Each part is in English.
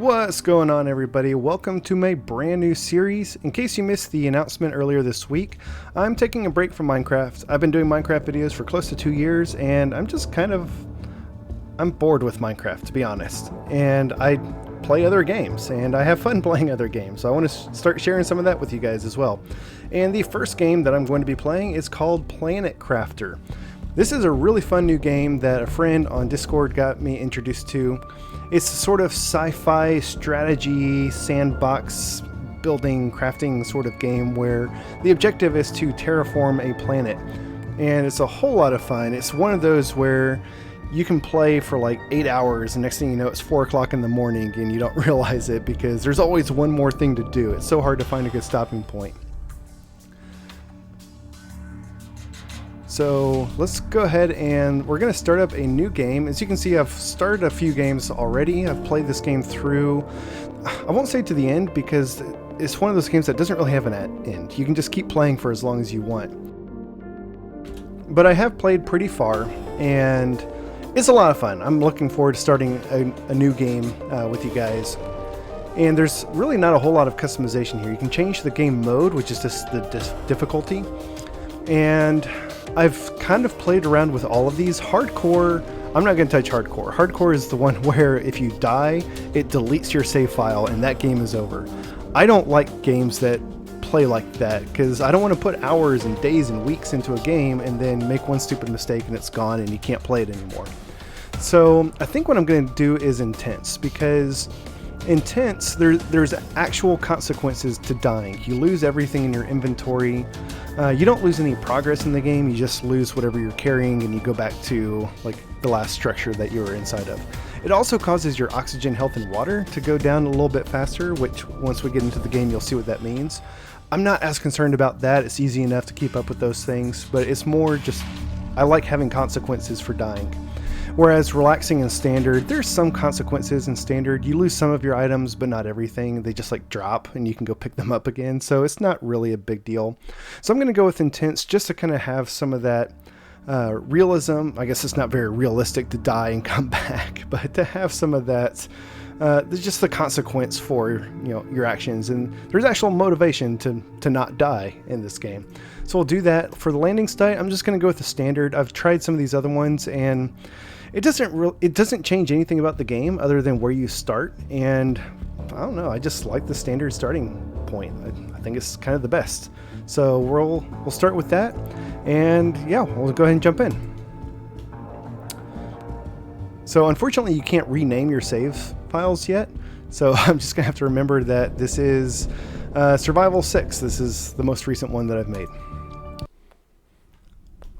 What's going on, everybody? Welcome to my brand new series. In case you missed the announcement earlier this week, I'm taking a break from Minecraft. I've been doing Minecraft videos for close to 2 years, and I'm bored with Minecraft, to be honest. And I play other games, and I have fun playing other games, so I want to start sharing some of that with you guys as well. And the first game that I'm going to be playing is called Planet Crafter. This is a really fun new game that a friend on Discord got me introduced to. It's a sort of sci-fi strategy, sandbox, building, crafting sort of game where the objective is to terraform a planet. And it's a whole lot of fun. It's one of those where you can play for like 8 hours and next thing you know it's 4 o'clock in the morning and you don't realize it because there's always one more thing to do. It's so hard to find a good stopping point. So let's go ahead and we're going to start up a new game. As you can see, I've started a few games already. I've played this game through, I won't say to the end because it's one of those games that doesn't really have an end. You can just keep playing for as long as you want. But I have played pretty far and it's a lot of fun. I'm looking forward to starting a new game with you guys. And there's really not a whole lot of customization here. You can change the game mode, which is just the difficulty. And I've kind of played around with all of these. Hardcore, I'm not going to touch hardcore. Hardcore is the one where if you die, it deletes your save file and that game is over. I don't like games that play like that because I don't want to put hours and days and weeks into a game and then make one stupid mistake and it's gone and you can't play it anymore. So I think what I'm going to do is intense, because intense, there's actual consequences to dying. You lose everything in your inventory. You don't lose any progress in the game, you just lose whatever you're carrying and you go back to like the last structure that you were inside of. It also causes your oxygen, health, and water to go down a little bit faster, which once we get into the game you'll see what that means. I'm not as concerned about that, it's easy enough to keep up with those things, but it's more just, I like having consequences for dying. Whereas relaxing in standard, there's some consequences in standard. You lose some of your items, but not everything. They just like drop and you can go pick them up again. So it's not really a big deal. So I'm going to go with intense just to kind of have some of that realism. I guess it's not very realistic to die and come back, but to have some of that, just the consequence for your actions. And there's actual motivation to not die in this game. So we'll do that. For the landing site, I'm just going to go with the standard. I've tried some of these other ones and it doesn't change anything about the game other than where you start, and I don't know, I just like the standard starting point. I think it's kind of the best. So we'll start with that, and yeah, we'll go ahead and jump in. So unfortunately you can't rename your save files yet, so I'm just gonna have to remember that this is Survival 6. This is the most recent one that I've made.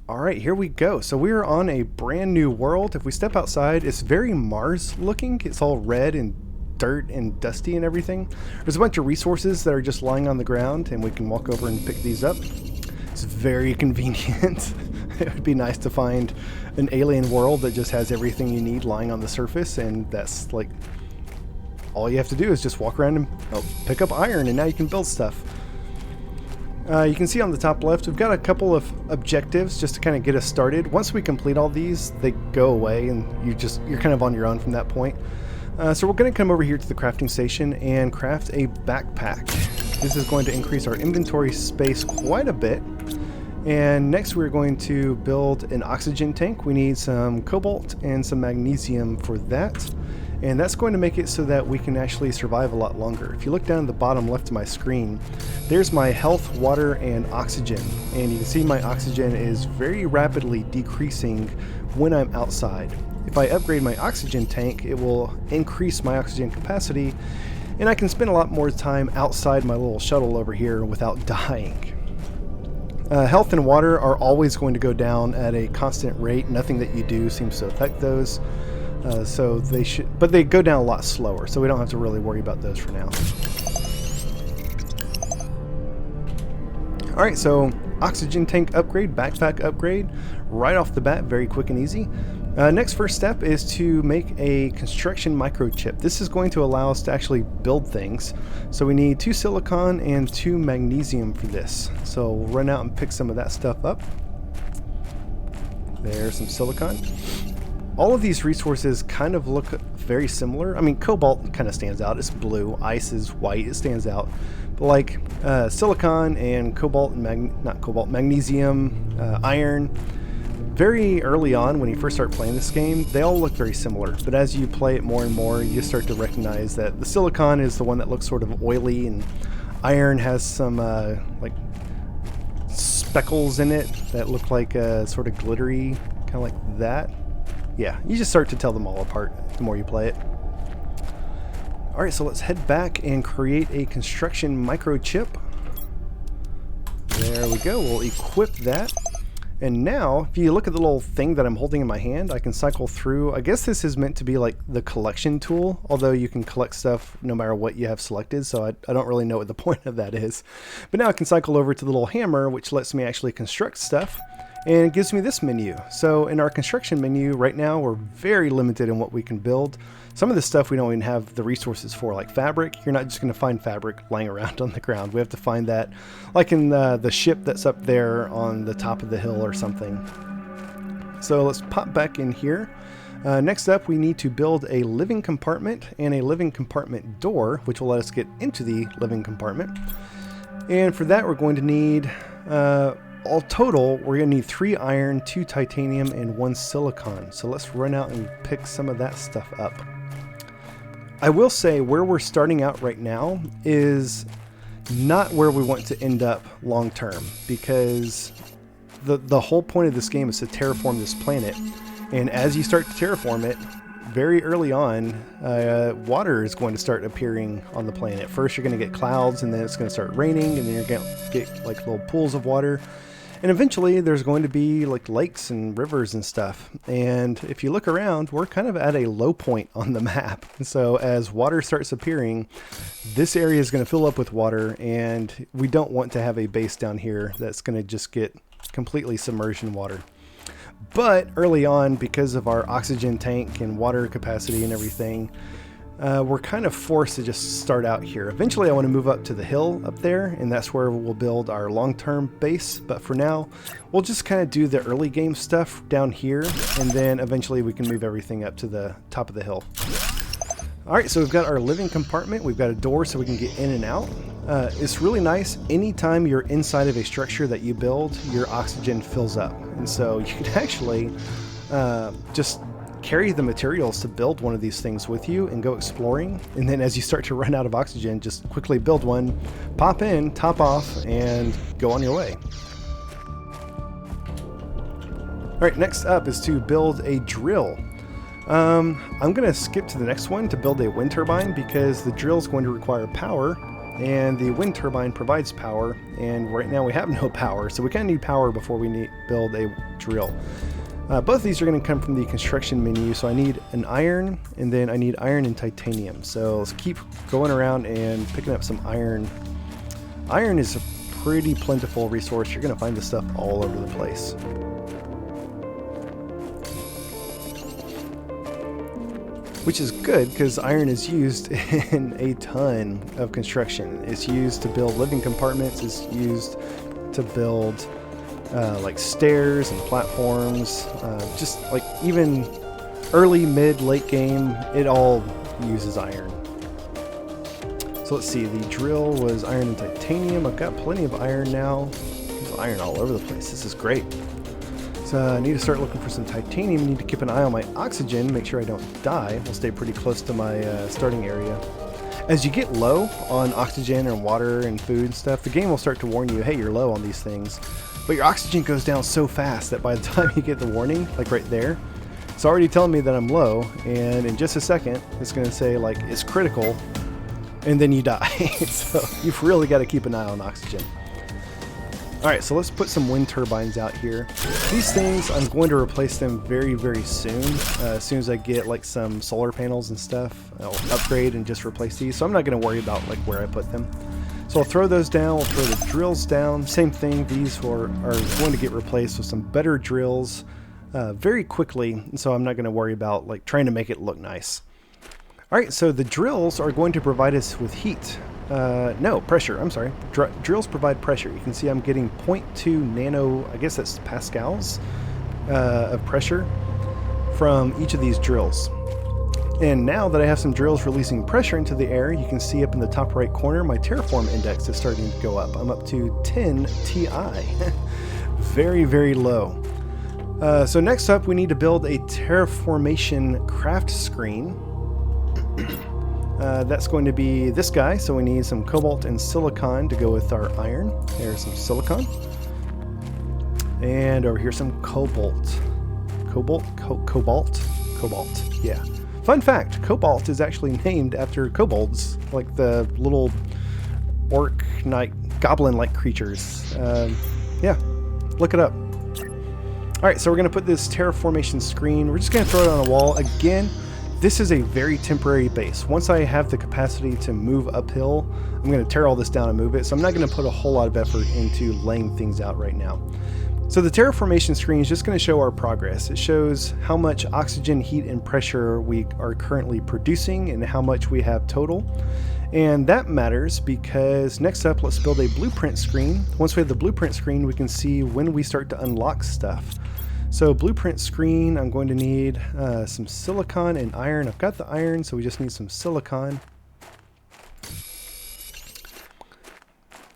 Alright, here we go. So we are on a brand new world. If we step outside, it's very Mars looking. It's all red and dirt and dusty and everything. There's a bunch of resources that are just lying on the ground and we can walk over and pick these up. It's very convenient. It would be nice to find an alien world that just has everything you need lying on the surface, and that's like all you have to do is just walk around and pick up iron and now you can build stuff. You can see on the top left, we've got a couple of objectives just to kind of get us started. Once we complete all these, they go away and you're kind of on your own from that point. So we're going to come over here to the crafting station and craft a backpack. This is going to increase our inventory space quite a bit. And next we're going to build an oxygen tank. We need some cobalt and some magnesium for that. And that's going to make it so that we can actually survive a lot longer. If you look down at the bottom left of my screen, there's my health, water, and oxygen. And you can see my oxygen is very rapidly decreasing when I'm outside. If I upgrade my oxygen tank, it will increase my oxygen capacity, and I can spend a lot more time outside my little shuttle over here without dying. Health and water are always going to go down at a constant rate. Nothing that you do seems to affect those. So they should, but they go down a lot slower, so we don't have to really worry about those for now. Alright, so oxygen tank upgrade, backpack upgrade, right off the bat, very quick and easy. Next first step is to make a construction microchip. This is going to allow us to actually build things. So we need 2 silicon and 2 magnesium for this. So we'll run out and pick some of that stuff up. There's some silicon. all of these resources kind of look very similar. I mean, cobalt kind of stands out. It's blue. Ice is white. It stands out. But like silicon and cobalt and magnesium, iron, very early on when you first start playing this game, they all look very similar. But as you play it more and more, you start to recognize that the silicon is the one that looks sort of oily, and iron has some like speckles in it that look like sort of glittery, kind of like that. Yeah, you just start to tell them all apart the more you play it. Alright, so let's head back and create a construction microchip. There we go, we'll equip that. And now, if you look at the little thing that I'm holding in my hand, I can cycle through. I guess this is meant to be like the collection tool, although you can collect stuff no matter what you have selected, so I don't really know what the point of that is. But now I can cycle over to the little hammer, which lets me actually construct stuff, and it gives me this menu. So in our construction menu right now, we're very limited in what we can build. Some of the stuff we don't even have the resources for, like fabric. You're not just going to find fabric lying around on the ground. We have to find that like in the ship that's up there on the top of the hill or something. So let's pop back in here. Next up, we need to build a living compartment and a living compartment door, which will let us get into the living compartment. And for that, we're going to need, all total, we're going to need 3 iron, 2 titanium, and 1 silicon. So let's run out and pick some of that stuff up. I will say where we're starting out right now is not where we want to end up long term, because the whole point of this game is to terraform this planet, and as you start to terraform it, very early on, water is going to start appearing on the planet. First you're going to get clouds, and then it's going to start raining, and then you're going to get like little pools of water. And eventually there's going to be like lakes and rivers and stuff. And if you look around, we're kind of at a low point on the map. So as water starts appearing, this area is going to fill up with water, and we don't want to have a base down here that's going to just get completely submerged in water. But early on, because of our oxygen tank and water capacity and everything, we're kind of forced to just start out here. Eventually I want to move up to the hill up there, and that's where we'll build our long-term base. But for now, we'll just kind of do the early game stuff down here, and then eventually we can move everything up to the top of the hill. Alright, so we've got our living compartment. We've got a door so we can get in and out. It's really nice. Anytime you're inside of a structure that you build, your oxygen fills up. And so you can actually just carry the materials to build one of these things with you and go exploring. And then as you start to run out of oxygen, just quickly build one, pop in, top off, and go on your way. Alright, next up is to build a drill. I'm going to skip to the next one to build a wind turbine, because the drill is going to require power, and the wind turbine provides power, and right now we have no power, so we kind of need power before we build a drill. Both of these are going to come from the construction menu, so I need an iron, and then I need iron and titanium. So let's keep going around and picking up some iron. Iron is a pretty plentiful resource. You're going to find this stuff all over the place. Which is good, because iron is used in a ton of construction. It's used to build living compartments, it's used to build like stairs and platforms, just like even early, mid, late game, it all uses iron. So let's see, the drill was iron and titanium. I've got plenty of iron now. There's iron all over the place. This is great. So I need to start looking for some titanium. I need to keep an eye on my oxygen, make sure I don't die. We'll stay pretty close to my starting area. As you get low on oxygen and water and food and stuff, the game will start to warn you, hey, you're low on these things. But your oxygen goes down so fast that by the time you get the warning, like right there, it's already telling me that I'm low, and in just a second, it's going to say like it's critical, and then you die. So you've really got to keep an eye on oxygen. Alright, so let's put some wind turbines out here. These things, I'm going to replace them very, very soon. As soon as I get like some solar panels and stuff, I'll upgrade and just replace these. So I'm not going to worry about like where I put them. So I'll throw those down, I'll throw the drills down. Same thing, these are going to get replaced with some better drills very quickly. And so I'm not going to worry about like trying to make it look nice. Alright, so the drills are going to provide us with heat. No, pressure, I'm sorry. Drills provide pressure. You can see I'm getting 0.2 nano, I guess that's pascals of pressure from each of these drills. And now that I have some drills releasing pressure into the air, you can see up in the top right corner, my Terraform index is starting to go up. I'm up to 10 Ti. Very, very low. So next up, we need to build a Terraformation craft screen. That's going to be this guy, so we need some cobalt and silicon to go with our iron. There's some silicon. And over here some cobalt. Cobalt, yeah. Fun fact, cobalt is actually named after kobolds, like the little orc, goblin-like creatures. Yeah, look it up. Alright, so we're going to put this Terraformation screen. We're just going to throw it on a wall. Again, this is a very temporary base. Once I have the capacity to move uphill, I'm going to tear all this down and move it. So I'm not going to put a whole lot of effort into laying things out right now. So the Terraformation screen is just going to show our progress. It shows how much oxygen, heat, and pressure we are currently producing and how much we have total. And that matters because next up, let's build a blueprint screen. Once we have the blueprint screen, we can see when we start to unlock stuff. So blueprint screen, I'm going to need some silicon and iron. I've got the iron, so we just need some silicon.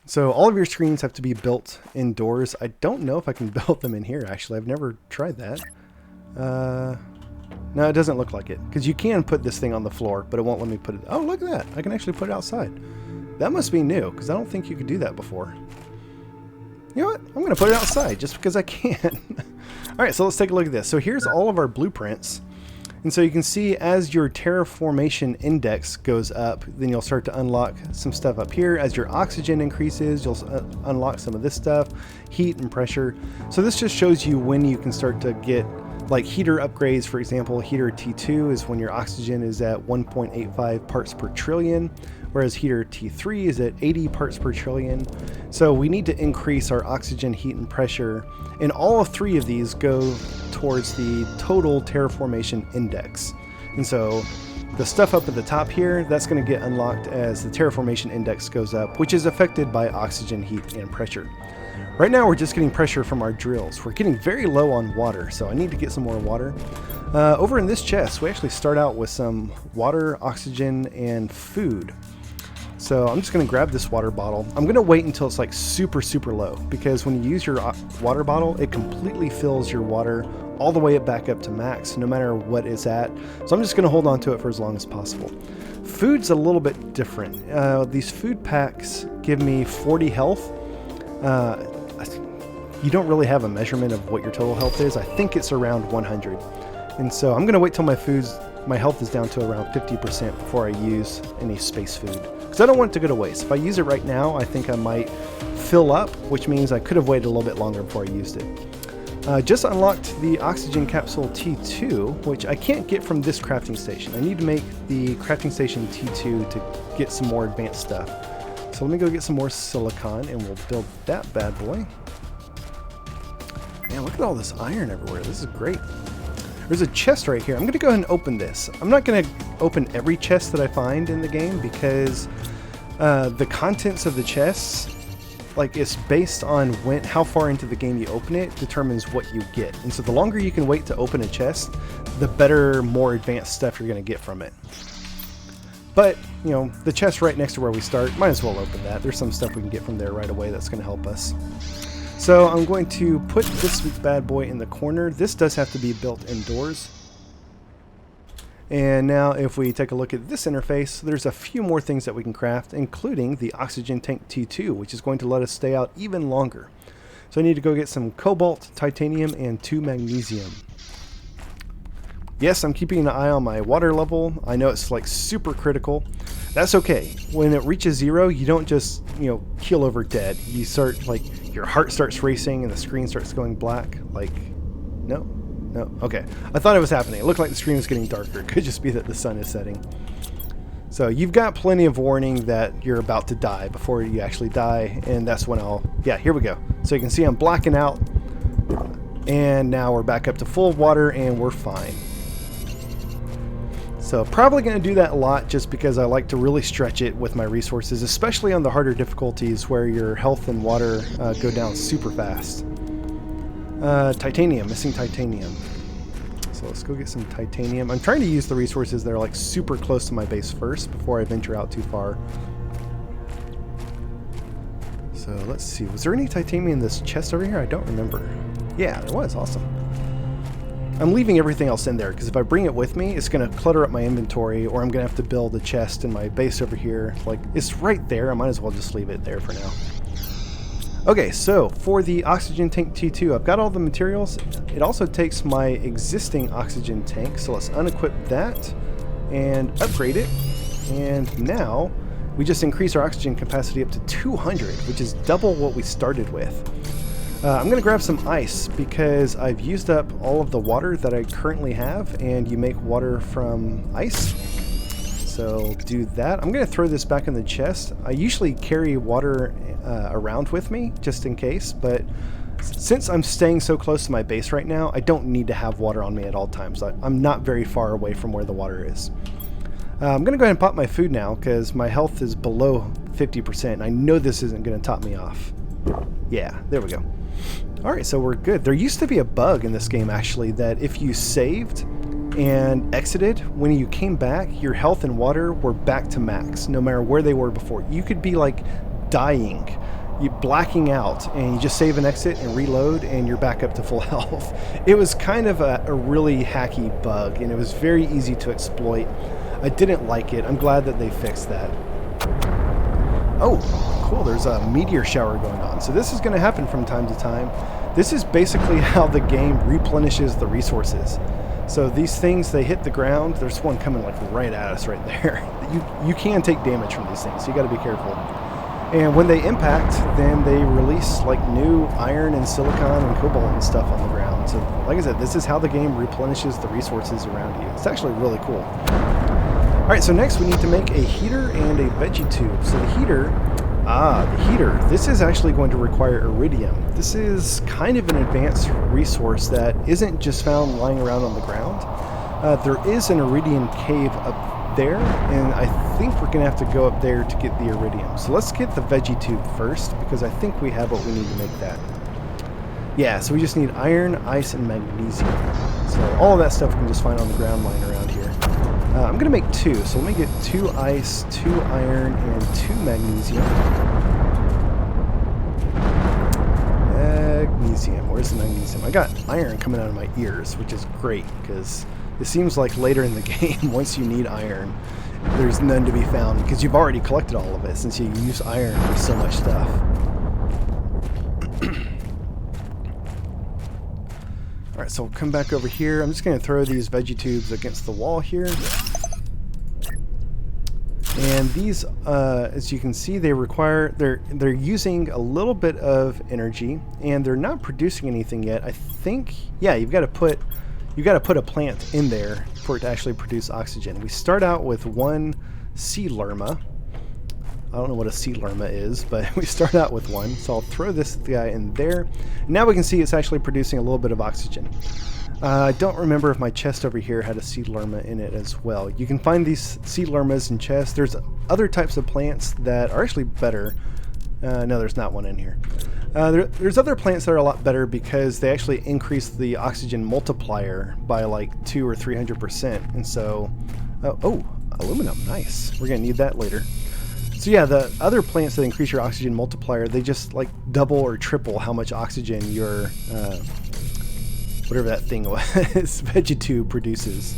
So all of your screens have to be built indoors. I don't know if I can build them in here, actually. I've never tried that. No, it doesn't look like it. Because you can put this thing on the floor, but it won't let me put it... Oh, look at that. I can actually put it outside. That must be new, because I don't think you could do that before. You know what? I'm going to put it outside, just because I can. Alright, so let's take a look at this. So here's all of our blueprints. And so you can see as your Terraformation index goes up, then you'll start to unlock some stuff up here. As your oxygen increases, you'll unlock some of this stuff, heat and pressure. So this just shows you when you can start to get like heater upgrades. For example, heater T2 is when your oxygen is at 1.85 parts per trillion, whereas heater T3 is at 80 parts per trillion. So we need to increase our oxygen, heat, and pressure, and all 3 of these go towards the total Terraformation index. And so the stuff up at the top here, that's going to get unlocked as the Terraformation index goes up, which is affected by oxygen, heat, and pressure. Right now we're just getting pressure from our drills. We're getting very low on water, so I need to get some more water. Over in this chest, we actually start out with some water, oxygen, and food. So I'm just going to grab this water bottle. I'm going to wait until it's like super, super low, because when you use your water bottle, it completely fills your water all the way back up to max, no matter what it's at. So I'm just going to hold on to it for as long as possible. Food's a little bit different. These food packs give me 40 health. You don't really have a measurement of what your total health is. I think it's around 100. And so I'm going to wait till my health is down to around 50% before I use any space food, because I don't want it to go to waste. If I use it right now, I think I might fill up, which means I could have waited a little bit longer before I used it. Just unlocked the oxygen capsule T2, which I can't get from this crafting station. I need to make the crafting station T2 to get some more advanced stuff. So let me go get some more silicon and we'll build that bad boy. Man, look at all this iron everywhere. This is great. There's a chest right here. I'm going to go ahead and open this. I'm not going to open every chest that I find in the game, because the contents of the chests, like, it's based on how far into the game you open it determines what you get. And so the longer you can wait to open a chest, the better, more advanced stuff you're going to get from it. But, you know, the chest right next to where we start, might as well open that. There's some stuff we can get from there right away that's going to help us. So I'm going to put this bad boy in the corner. This does have to be built indoors. And now if we take a look at this interface, there's a few more things that we can craft, including the oxygen tank T2, which is going to let us stay out even longer. So I need to go get some cobalt, titanium, and 2 magnesium. Yes, I'm keeping an eye on my water level. I know it's like super critical. That's okay. When it reaches 0, you don't just, keel over dead. You start, your heart starts racing and the screen starts going black. No, okay. I thought it was happening. It looked like the screen was getting darker. It could just be that the sun is setting. So you've got plenty of warning that you're about to die before you actually die, and that's when here we go. So you can see I'm blacking out, and now we're back up to full water and we're fine. So probably going to do that a lot, just because I like to really stretch it with my resources, especially on the harder difficulties where your health and water go down super fast. Titanium, missing titanium. So So let's go get some titanium. I'm trying to use the resources that are like super close to my base first before I venture out too far. So let's see, was there any titanium in this chest over here? I don't remember. Yeah, there was. Awesome. I'm leaving everything else in there because if I bring it with me, it's going to clutter up my inventory, or I'm going to have to build a chest in my base over here. Like, it's right there. I might as well just leave it there for now. Okay, so for the oxygen tank T2, I've got all the materials. It also takes my existing oxygen tank, so let's unequip that and upgrade it. And now we just increase our oxygen capacity up to 200, which is double what we started with. I'm going to grab some ice because I've used up all of the water that I currently have, and you make water from ice. So do that. I'm going to throw this back in the chest. I usually carry water around with me just in case, but since I'm staying so close to my base right now, I don't need to have water on me at all times. I'm not very far away from where the water is. I'm going to go ahead and pop my food now because my health is below 50%. And I know this isn't going to top me off. Yeah, there we go. Alright, so we're good. There used to be a bug in this game actually that if you saved and exited, when you came back, your health and water were back to max, no matter where they were before. You could be like dying, you blacking out, and you just save and exit and reload, and you're back up to full health. It was kind of a really hacky bug, and it was very easy to exploit. I didn't like it. I'm glad that they fixed that. Oh, cool. There's a meteor shower going on. So this is going to happen from time to time. This is basically how the game replenishes the resources. So these things, they hit the ground. There's one coming like right at us right there. You can take damage from these things, so you got to be careful. And when they impact, then they release like new iron and silicon and cobalt and stuff on the ground. So like I said, this is how the game replenishes the resources around you. It's actually really cool. Alright, so next we need to make a heater and a veggie tube. So the heater, this is actually going to require iridium. This is kind of an advanced resource that isn't just found lying around on the ground. There is an iridium cave up there, and I think we're going to have to go up there to get the iridium. So let's get the veggie tube first, because I think we have what we need to make that. Yeah, so we just need iron, ice, and magnesium. So all of that stuff we can just find on the ground lying around here. I'm going to make 2, so let me get 2 ice, 2 iron, and 2 magnesium. Magnesium, where's the magnesium? I got iron coming out of my ears, which is great, because it seems like later in the game, once you need iron, there's none to be found, because you've already collected all of it, since you use iron for so much stuff. Alright, so we'll come back over here. I'm just going to throw these veggie tubes against the wall here. And these, as you can see, they're using a little bit of energy, and they're not producing anything yet. I think, yeah, you've got to put a plant in there for it to actually produce oxygen. We start out with 1 sea lerma. I don't know what a sea lerma is, but we start out with 1. So I'll throw this guy in there. Now we can see it's actually producing a little bit of oxygen. I don't remember if my chest over here had a sea lerma in it as well. You can find these sea lermas in chests. There's other types of plants that are actually better. No, there's not one in here. There's other plants that are a lot better because they actually increase the oxygen multiplier by like 200 or 300%. And so, oh, aluminum, nice. We're gonna need that later. So yeah, the other plants that increase your oxygen multiplier, they just like double or triple how much oxygen your whatever that thing was, veggie tube produces.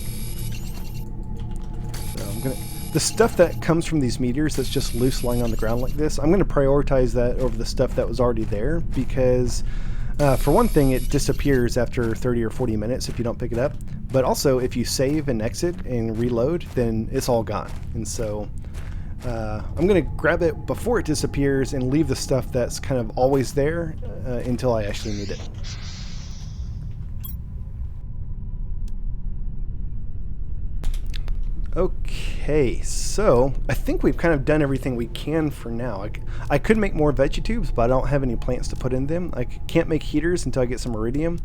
So the stuff that comes from these meteors that's just loose lying on the ground like this, I'm going to prioritize that over the stuff that was already there because for one thing, it disappears after 30 or 40 minutes if you don't pick it up. But also, if you save and exit and reload, then it's all gone. And so I'm going to grab it before it disappears and leave the stuff that's kind of always there until I actually need it. Okay, so I think we've kind of done everything we can for now. I could make more veggie tubes, but I don't have any plants to put in them. I can't make heaters until I get some iridium.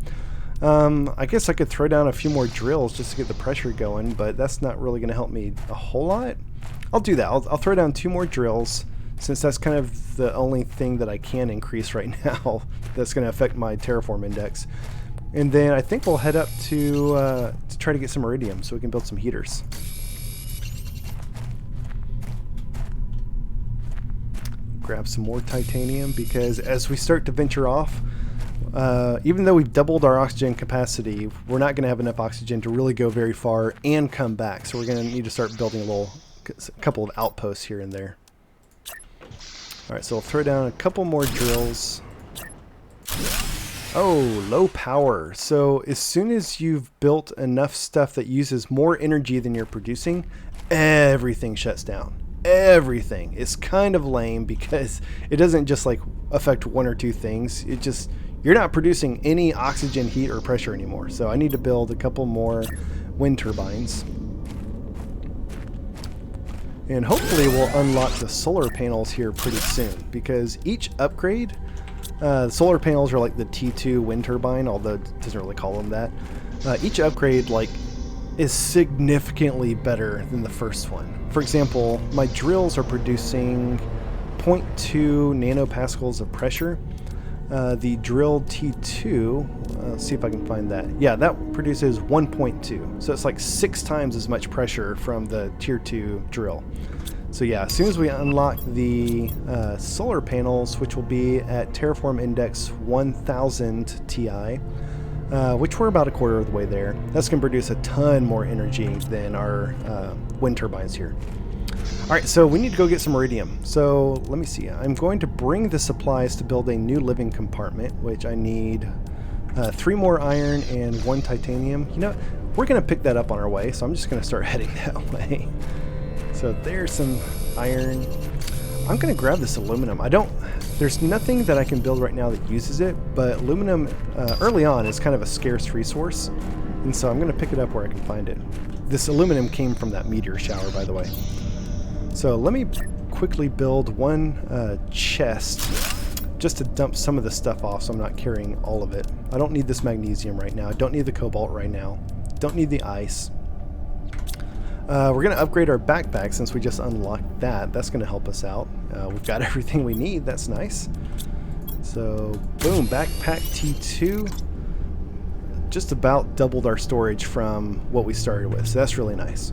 I guess I could throw down a few more drills just to get the pressure going, but that's not really going to help me a whole lot. I'll do that. I'll throw down 2 more drills, since that's kind of the only thing that I can increase right now that's going to affect my Terraform index. And then I think we'll head up to try to get some iridium so we can build some heaters. Grab some more titanium, because as we start to venture off, even though we've doubled our oxygen capacity, we're not going to have enough oxygen to really go very far and come back. So we're going to need to start building a couple of outposts here and there. Alright, so we'll throw down a couple more drills. Oh, low power. So as soon as you've built enough stuff that uses more energy than you're producing, everything shuts down. Everything. It's kind of lame because it doesn't just like affect one or two things. It just, you're not producing any oxygen, heat, or pressure anymore. So I need to build a couple more wind turbines. And hopefully we'll unlock the solar panels here pretty soon, because each upgrade, the solar panels are like the T2 wind turbine, although it doesn't really call them that. Each upgrade is significantly better than the first one. For example, my drills are producing 0.2 nanopascals of pressure. The drill T2, let's see if I can find that. Yeah, that produces 1.2. So it's like 6 times as much pressure from the tier 2 drill. So yeah, as soon as we unlock the solar panels, which will be at Terraform Index 1000 Ti, which we're about a quarter of the way there, that's going to produce a ton more energy than our wind turbines here. Alright, so we need to go get some iridium. So let me see. I'm going to bring the supplies to build a new living compartment, which I need 3 more iron and 1 titanium. You know, we're going to pick that up on our way, so I'm just going to start heading that way. So there's some iron. I'm going to grab this aluminum. There's nothing that I can build right now that uses it, but aluminum early on is kind of a scarce resource, and so I'm going to pick it up where I can find it. This aluminum came from that meteor shower, by the way. So let me quickly build one chest just to dump some of the stuff off so I'm not carrying all of it. I don't need this magnesium right now. I don't need the cobalt right now. Don't need the ice. We're going to upgrade our backpack since we just unlocked that. That's going to help us out. We've got everything we need. That's nice. So, boom, backpack T2. Just about doubled our storage from what we started with. So that's really nice.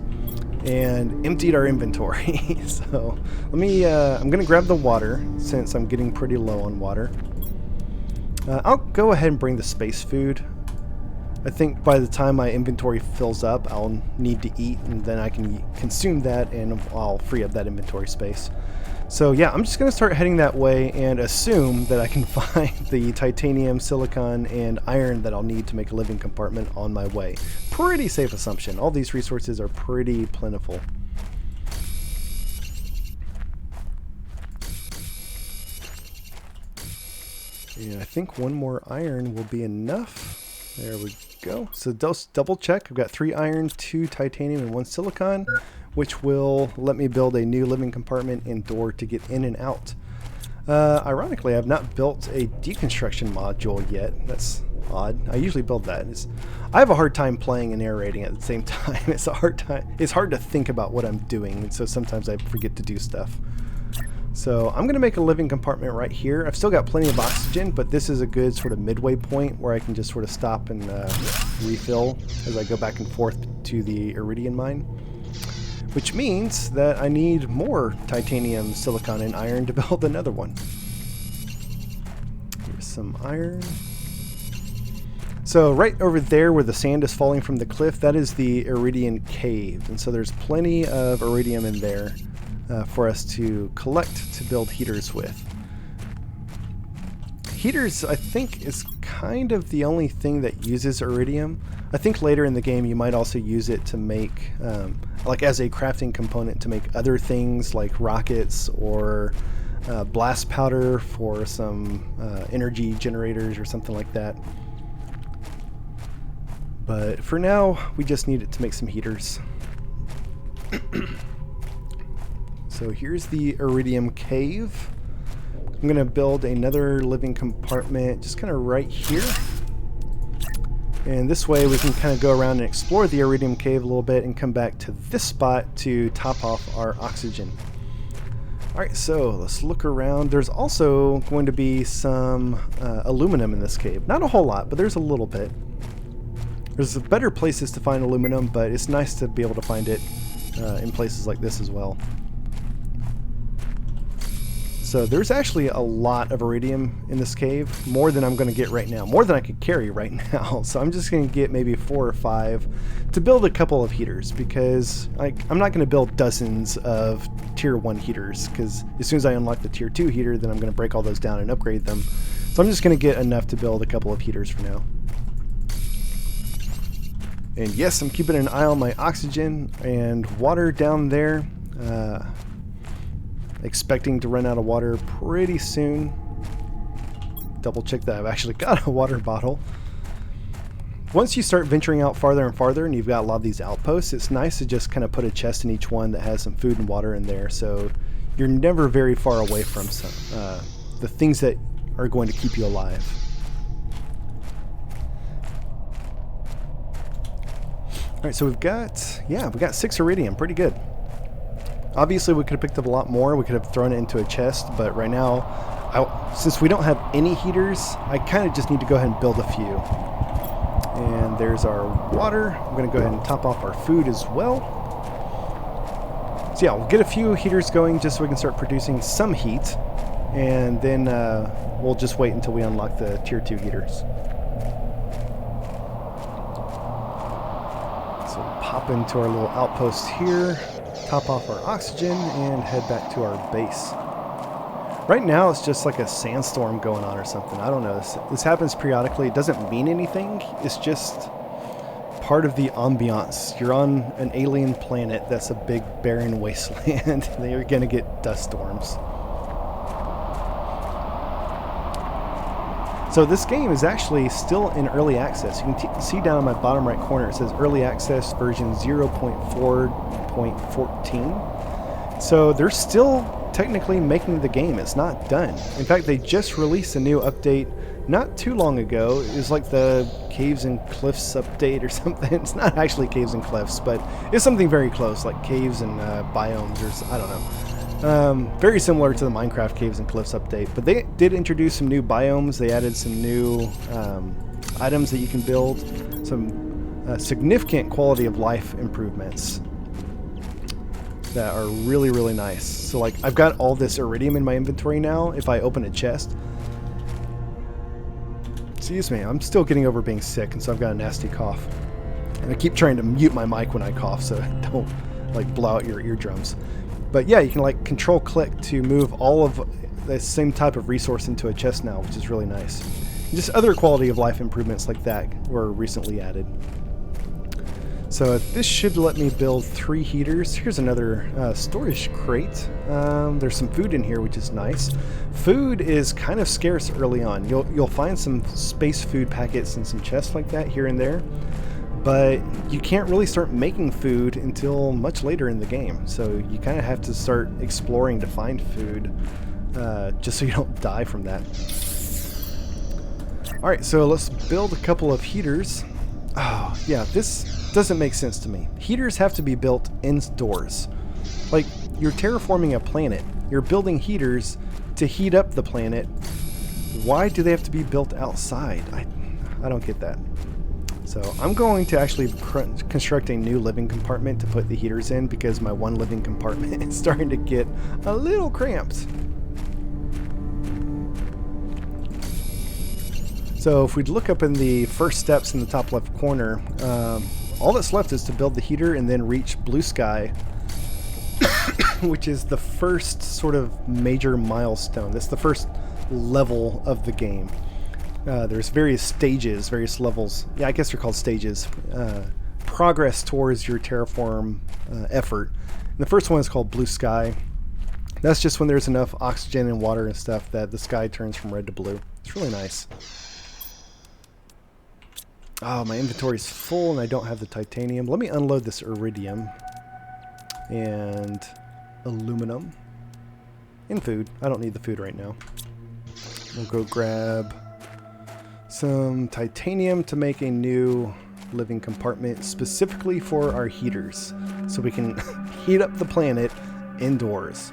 And emptied our inventory. So let me, I'm going to grab the water since I'm getting pretty low on water. I'll go ahead and bring the space food. I think by the time my inventory fills up, I'll need to eat, and then I can consume that and I'll free up that inventory space. So yeah, I'm just going to start heading that way and assume that I can find the titanium, silicon, and iron that I'll need to make a living compartment on my way. Pretty safe assumption. All these resources are pretty plentiful. And I think 1 more iron will be enough. There we go. So double check. I've got 3 iron, 2 titanium, and 1 silicon, which will let me build a new living compartment and door to get in and out. Ironically, I've not built a deconstruction module yet. That's odd. I usually build that. I have a hard time playing and narrating at the same time. It's hard to think about what I'm doing, and so sometimes I forget to do stuff. So I'm going to make a living compartment right here. I've still got plenty of oxygen, but this is a good sort of midway point where I can just sort of stop and refill as I go back and forth to the iridium mine. Which means that I need more titanium, silicon, and iron to build another one. Here's some iron. So right over there where the sand is falling from the cliff, that is the iridium cave. And so there's plenty of iridium in there for us to collect to build heaters with. Heaters, I think, is kind of the only thing that uses iridium. I think later in the game you might also use it to make, like as a crafting component to make other things like rockets or blast powder for some energy generators or something like that. But for now, we just need it to make some heaters. So here's the iridium cave. I'm going to build another living compartment just kind of right here. And this way we can kind of go around and explore the iridium cave a little bit and come back to this spot to top off our oxygen. Alright, so let's look around. There's also going to be some aluminum in this cave. Not a whole lot, but there's a little bit. There's better places to find aluminum, but it's nice to be able to find it in places like this as well. So there's actually a lot of iridium in this cave, more than I'm going to get right now, more than I could carry right now. So I'm just going to get maybe 4 or 5 to build a couple of heaters, because I'm not going to build dozens of tier 1 heaters, because as soon as I unlock the tier 2 heater, then I'm going to break all those down and upgrade them. So I'm just going to get enough to build a couple of heaters for now. And yes, I'm keeping an eye on my oxygen and water down there. Expecting to run out of water pretty soon. Double check that I've actually got a water bottle. Once you start venturing out farther and farther and you've got a lot of these outposts, it's nice to just kind of put a chest in each one that has some food and water in there, so you're never very far away from the things that are going to keep you alive. Alright, so we've got 6 iridium, pretty good. Obviously, we could have picked up a lot more. We could have thrown it into a chest, but right now, since we don't have any heaters, I kind of just need to go ahead and build a few. And there's our water. I'm going to go ahead and top off our food as well. So yeah, we'll get a few heaters going just so we can start producing some heat, and then we'll just wait until we unlock the tier 2 heaters. So pop into our little outpost here. Top off our oxygen and head back to our base. Right now it's just like a sandstorm going on or something. I don't know. This happens periodically. It doesn't mean anything. It's just part of the ambiance. You're on an alien planet that's a big barren wasteland. You're going to get dust storms. So this game is actually still in early access. You can see down in my bottom right corner it says early access version 0.4.14. So they're still technically making the game. It's not done. In fact, they just released a new update not too long ago. It was like the Caves and Cliffs update or something. It's not actually Caves and Cliffs, but it's something very close, like caves and biomes, or I don't know. Very similar to the Minecraft Caves and Cliffs update, but they did introduce some new biomes. They added some new items that you can build, some significant quality of life improvements that are really, really nice. So like, I've got all this iridium in my inventory now. If I open a chest, excuse me, I'm still getting over being sick, and so I've got a nasty cough, and I keep trying to mute my mic when I cough so I don't like blow out your eardrums. But yeah, you can like control click to move all of the same type of resource into a chest now, which is really nice. And just other quality of life improvements like that were recently added. So this should let me build 3 heaters. Here's another storage crate. There's some food in here, which is nice. Food is kind of scarce early on. You'll find some space food packets and some chests like that here and there, but you can't really start making food until much later in the game. So you kind of have to start exploring to find food, just so you don't die from that. Alright, so let's build a couple of heaters. Oh, yeah, this doesn't make sense to me. Heaters have to be built indoors. Like, you're terraforming a planet. You're building heaters to heat up the planet. Why do they have to be built outside? I don't get that. So I'm going to actually construct a new living compartment to put the heaters in, because my one living compartment is starting to get a little cramped. So if we look up in the first steps in the top left corner, all that's left is to build the heater and then reach blue sky, which is the first sort of major milestone. That's the first level of the game. There's various stages, various levels. Yeah, I guess they're called stages. Progress towards your terraform effort. And the first one is called blue sky. That's just when there's enough oxygen and water and stuff that the sky turns from red to blue. It's really nice. Oh, my inventory's full and I don't have the titanium. Let me unload this iridium and aluminum and food. I don't need the food right now. We'll go grab some titanium to make a new living compartment specifically for our heaters, so we can heat up the planet indoors.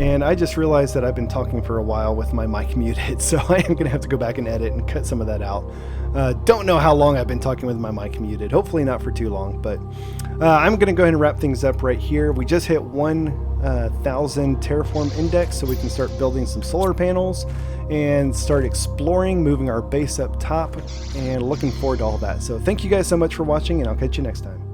And I just realized that I've been talking for a while with my mic muted, so I am going to have to go back and edit and cut some of that out. Don't know how long I've been talking with my mic muted. Hopefully not for too long, but I'm going to go ahead and wrap things up right here. We just hit 1,000 Terraform index, so we can start building some solar panels and start exploring, moving our base up top, and looking forward to all that. So thank you guys so much for watching, and I'll catch you next time.